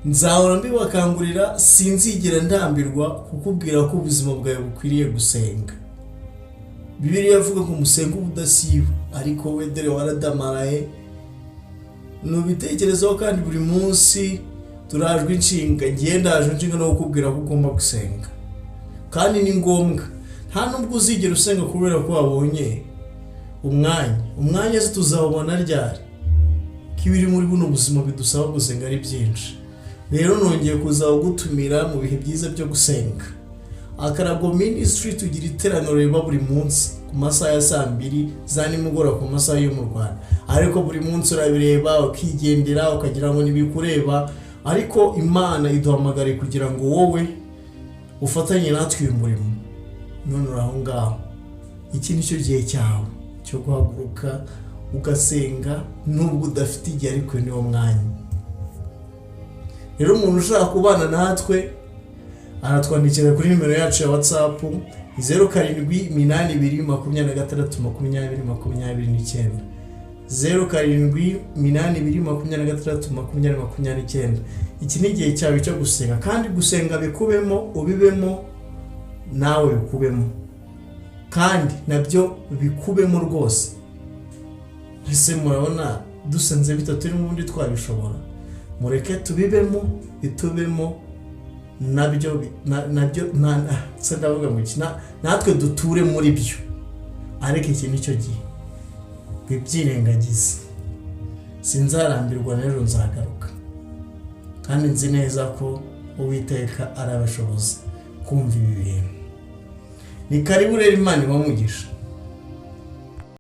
nzahora mbibakangurira, sinzigera ndambirwa kukubwira ko ubuzima bwawe bukwiriye gusenga. Bibiliya ivuga ko musenga ubudasiba, ariko we dore waradamaraye. Nubitekerezaho kandi buri munsi turajwe inshinga, ndaje inshinga no kukubwira ko ugomba gusenga, kandi ni ngombwa. Nta nubwo uzigera usenga kubera ko wabonye umwanya se tuzabona ryari. Kibiri muri buno buzima bidusaba gusenga ari byinshi. Rero nongeye kuzagutumira mu bihe byiza byo gusenga. AKARAGO Ministry tugira iteraniro riba buri munsi ku masaha ya 2:00 za nimugoroba ku masaha yo mu Rwanda. Ariko buri munsi urabireba ukigendera ukagira ngo nibikureba, ariko Imana iduhamagara kugira ngo wowe ufatanye natwe uyu murimo. None uraho ngaho, iki nicyo gihe cyawe cyo guhaguruka ugasenga, nubwo udafite igihe ariko ni wo mwanya. Rero umuntu ushaka kubana natwe aratwandikira kuri nimero yacu ya WhatsApp 0782262029 0782262029. Iki ni igihe cyawe cyo gusenga, kandi gusenga bikubemo, ubibemo nawe bikubemo, kandi nabyo bikubemo rwose. Ese murabona dusenze bitatu n'ubundi twabishobora? Mureke tubibemo, bitubemo nabyo ndavuga ngo natwe duture muri byo. Ariko iki nicyo gihe, Ntubyirengagize. Sinzarambirwa, n'ejo nzagaruka, kandi nzi neza ko Uwiteka arabashoboza kumva ibi bintu. Ni karibu rero, Imana ibamugisha.